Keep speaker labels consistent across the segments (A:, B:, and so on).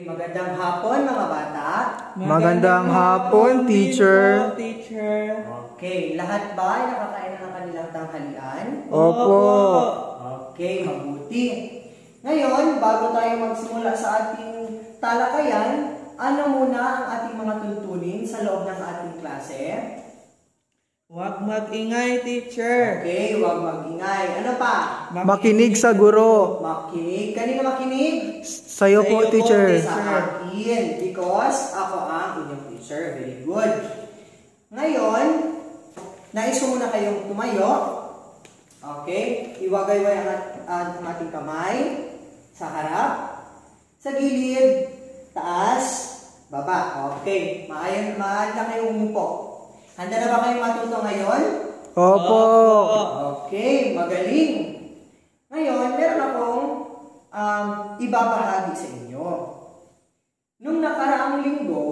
A: Magandang hapon mga bata.
B: Magandang hapon, teacher.
A: Okay, lahat ba ay nakakain na ng kanilang tanghalian?
B: Opo.
A: Okay, mabuti. Ngayon, bago tayo magsimula sa ating talakayan, ano muna ang ating mga tuntunin sa loob ng ating klase?
C: Huwag mag-ingay, teacher.
A: Okay, huwag mag-ingay. Ano pa?
B: Makinig sa guro.
A: Makinig. Kanino makinig?
B: Sa'yo po, teacher.
A: Sa akin. Because ako ang inyong teacher. Very good. Ngayon, nais ko muna kayong tumayo. Okay? Iwagay-way ang ating kamay sa harap, sa gilid, taas, baba. Okay. Maayon na kayong umupo. Handa na ba kayong matuto ngayon?
B: Opo.
A: Okay, magaling. Ngayon, meron akong ibabahagi sa inyo. Nung nakaraang linggo,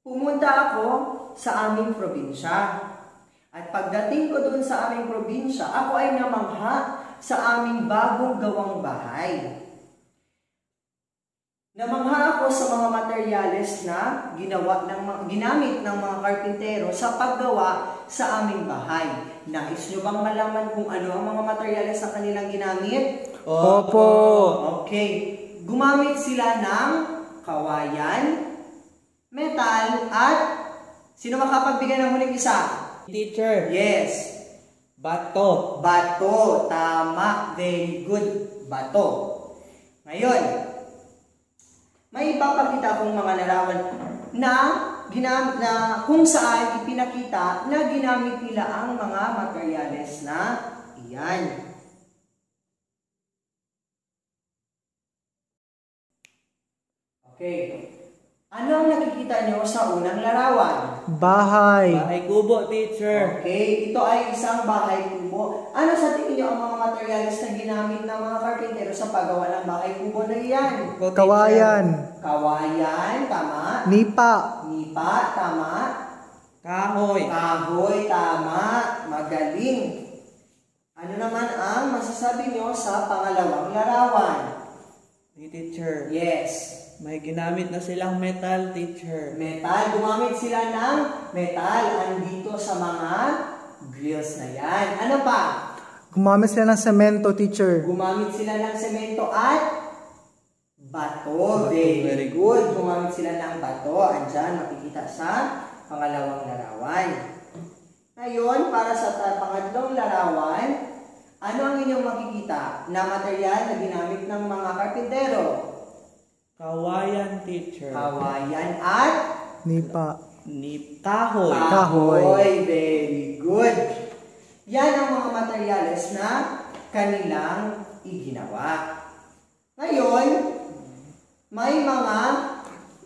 A: pumunta ako sa aming probinsya. At pagdating ko doon sa aming probinsya, ako ay namangha sa aming bagong gawang bahay. Namangha ako sa mga materyales na ginamit ng mga karpintero sa paggawa sa aming bahay. Nais nyo bang malaman kung ano ang mga materyales na kanilang ginamit?
B: Opo.
A: Okay. Gumamit sila ng kawayan, metal, at sino makapagbigay ng huling isa?
C: Teacher.
A: Yes.
C: Bato.
A: Bato. Tama. Very good. Bato. Ngayon, may ipapakita akong mga larawan na kung saan ipinakita na ginamit nila ang mga materyales na iyan. Okay. Ano ang nakikita nyo sa unang larawan?
B: Bahay.
C: Bahay kubo, teacher.
A: Okay, ito ay isang bahay kubo. Ano sa tingin nyo ang mga materyales na ginamit ng mga karpintero sa paggawa ng bahay kubo na iyan?
B: Kawayan.
A: Kawayan, tama.
B: Nipa.
A: Nipa, tama.
C: Kahoy.
A: Kahoy, tama. Magaling. Ano naman ang masasabi nyo sa pangalawang larawan?
C: Teacher.
A: Yes.
C: May ginamit na silang metal, teacher.
A: Metal. Gumamit sila ng metal. Andito sa mga grills na yan. Ano pa?
B: Gumamit sila ng semento, teacher.
A: Gumamit sila ng semento at bato. Very good. Gumamit sila ng bato. Andyan, makikita sa pangalawang larawan. Ngayon, para sa pangatlong larawan, ano ang inyong makikita na material na ginamit ng mga karpintero?
C: Kawayan, teacher.
A: Kawayan at
B: Nipa.
C: Kahoy.
A: kahoy. Very good. Yan ang mga materyales na kanilang iginawa. Ngayon, may mga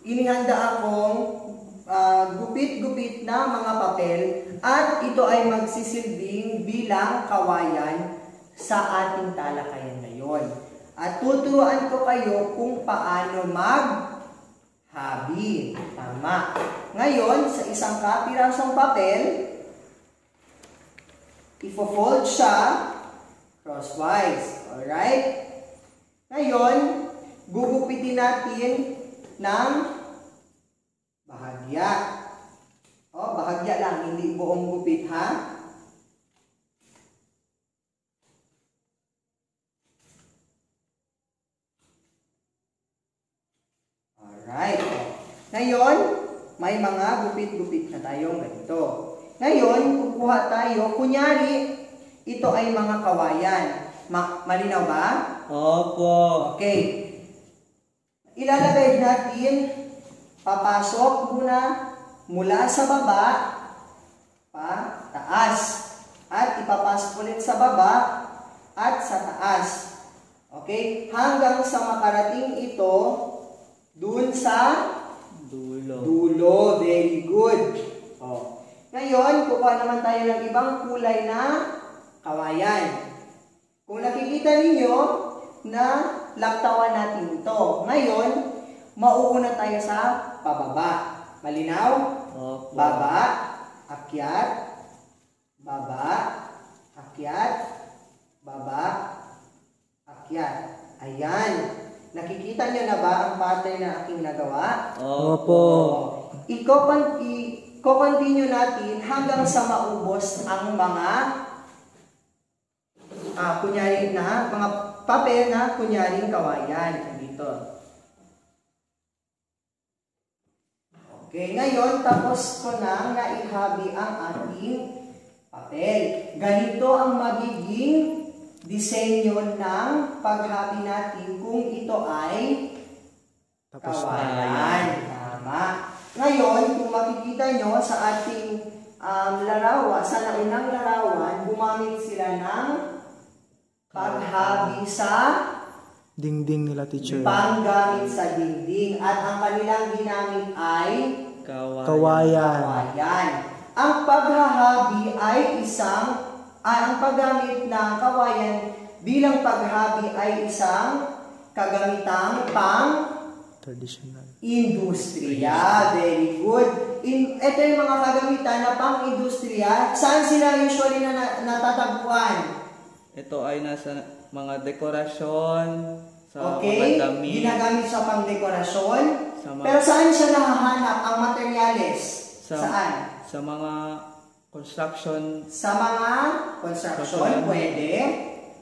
A: inihanda akong gupit-gupit na mga papel at ito ay magsisilbing bilang kawayan sa ating talakayan ngayon. At tuturuan ko kayo kung paano maghabi. Tama. Ngayon, sa isang kapirasong papel, ifo-fold siya crosswise. Alright? Ngayon, gugupitin natin ng bahagya. O, bahagya lang, hindi buong gupit, ha? Alright. Ngayon, may mga gupit-gupit na tayong ganito. Ngayon, kukuha tayo. Kunyari, ito ay mga kawayan. Malinaw ba?
C: Opo.
A: Okay. Ilalagay natin, papasok muna mula sa baba, pa taas. At ipapasok ulit sa baba at sa taas. Okay? Hanggang sa makarating ito dun sa dulo. Very good. Oh. Ngayon, kukuha naman tayo ng ibang kulay na kawayan. Kung nakikita ninyo na laktawan natin ito. Ngayon, mauuna tayo sa pababa. Malinaw?
C: Opo.
A: Baba, akyat, baba, akyat, baba, akyat. Ayan. Nakikita nyo na ba ang pattern na aking nagawa?
B: Opo.
A: I-continue natin hanggang sa maubos ang mga kunyari na, mga papel na kunyaring kawayan. Dito. Okay, ngayon tapos ko na naihabi ang ating papel. Ganito ang magiging disenyo ng paghabi natin kung ito ay
B: Tapos
A: kawayan. Tama. Ngayon, kung makikita nyo sa ating larawan, sa naunang larawan, gumamit sila ng paghabi sa
B: dingding nila, teacher.
A: panggamit sa dingding. At ang kanilang ginamit ay
B: Kawayan.
A: kawayan. Ang paghahabi ay ang paggamit ng kawayan bilang paghabi ay isang kagamitang
B: Traditional.
A: industriya. Very good. Ito yung mga kagamitan na pang-industriya. Saan sila usually natatagpuan?
C: Ito ay nasa mga dekorasyon, sa
A: Okay?
C: mga damit,
A: Ginagamit sa pang-dekorasyon.
C: sa mga,
A: Pero saan siya nahahanap ang materyales? Saan?
C: sa mga construction,
A: Sa mga construction, pwede.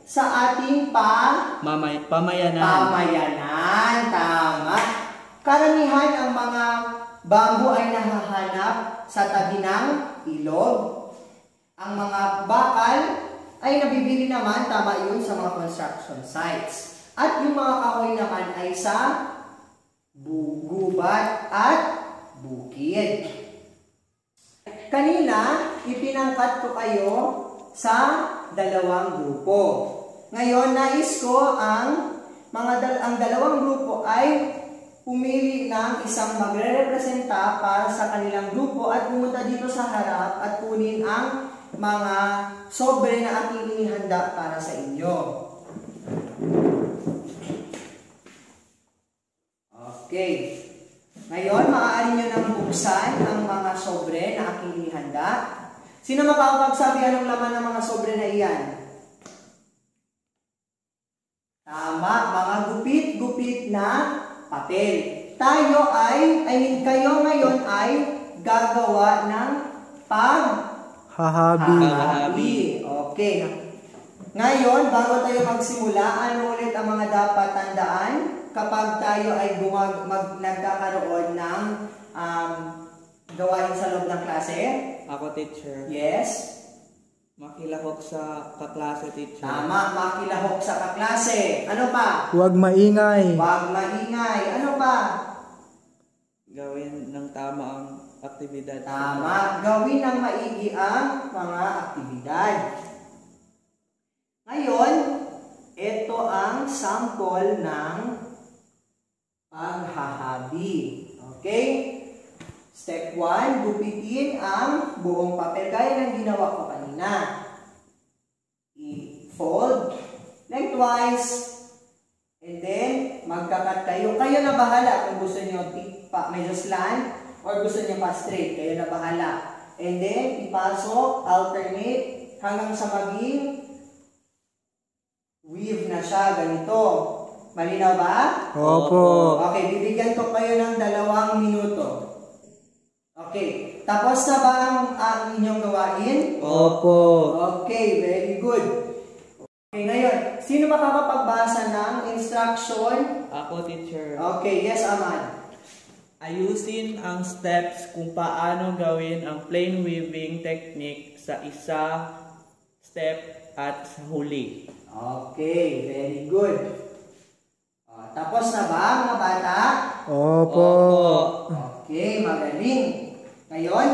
A: Sa ating
C: pamayanan.
A: pamayanan. Tama. Karamihan ang mga bambu ay nahahanap sa tabi ng ilog. Ang mga bakal ay nabibili naman, tama yun, sa mga construction sites. At yung mga kahoy naman ay sa gubat at bukid. Kanina, ipinangkat ko kayo sa dalawang grupo. Ngayon, nais ko ang dalawang grupo ay pumili ng isang magre-representa para sa kanilang grupo at pumunta dito sa harap at kunin ang mga sobre na ating inihanda para sa inyo. Okay. Ngayon, maaari nyo nang buksan ang mga sobre na aking inihanda. Sino makakapagsabi anong laman ng mga sobre na iyan? Tama, mga gupit-gupit na papel. Kayo ngayon ay gagawa ng
B: Hahabi.
A: Okay. Ngayon, bago tayo magsimula, ano ulit ang mga dapat tandaan kapag tayo ay nagkakaroon ng gawain sa loob ng klase?
C: Ako, teacher.
A: Yes.
C: Makilahok sa kaklase, teacher.
A: Tama, makilahok sa kaklase. Ano pa?
B: Huwag maingay.
A: Huwag maingay. Ano pa?
C: Gawin ng tama ang aktibidad.
A: Tama, gawin ng maigi ang mga aktibidad. Ngayon, ito ang sample ng paghahabi. Okay? Step 1, gupitin ang buong papel gaya ng ginawa ko kanina. I-fold lengthwise and then magkakat kayo. Kayo na bahala kung gusto nyo medyo slant or gusto nyo pa straight. Kayo na bahala. And then, ipasok, alternate hanggang sa maging weave na siya. Ganito. Malinaw ba?
B: Opo.
A: Okay, bibigyan ko kayo ng 2 minuto. Okay. Tapos na ba ang inyong gawain?
B: Opo.
A: Okay, very good. Okay, ngayon, sino makakapagbasa ng instruction?
C: Ako, teacher.
A: Okay, yes, Ahmad.
C: Ayusin ang steps kung paano gawin ang plain weaving technique sa isa step at sa huli.
A: Okay, very good. Tapos na ba, mga bata?
B: Opo.
A: Okay, magaling. Ngayon,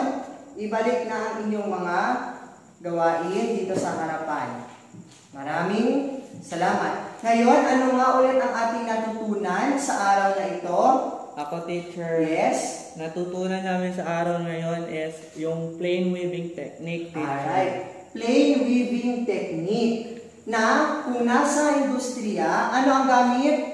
A: ibalik na ang inyong mga gawain dito sa harapan. Maraming salamat. Ngayon, ano nga ulit ang ating natutunan sa araw na ito?
C: Ako, teacher.
A: Yes.
C: Natutunan namin sa araw ngayon is yung plain weaving technique, teacher.
A: Alright. Plain weaving technique na kung nasa industriya, ano ang gamit?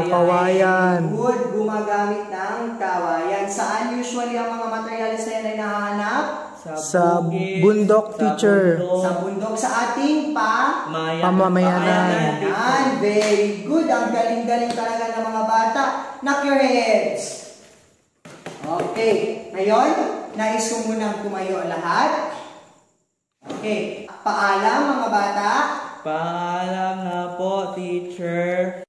B: Kawayan.
A: Good. Gumagamit ng kawayan. Saan usually ang mga materials na yan ay nahahanap?
C: Sa
B: Sa
C: bukid,
B: bundok, teacher.
A: Sa bundok sa ating
B: Pamamayanan.
A: Ayan, very good. Ang galing-galing talaga ng mga bata. Knock your heads. Okay. Ngayon, nais ko munang tumayo lahat. Okay. Paalam mga bata.
C: Paalam na po, teacher.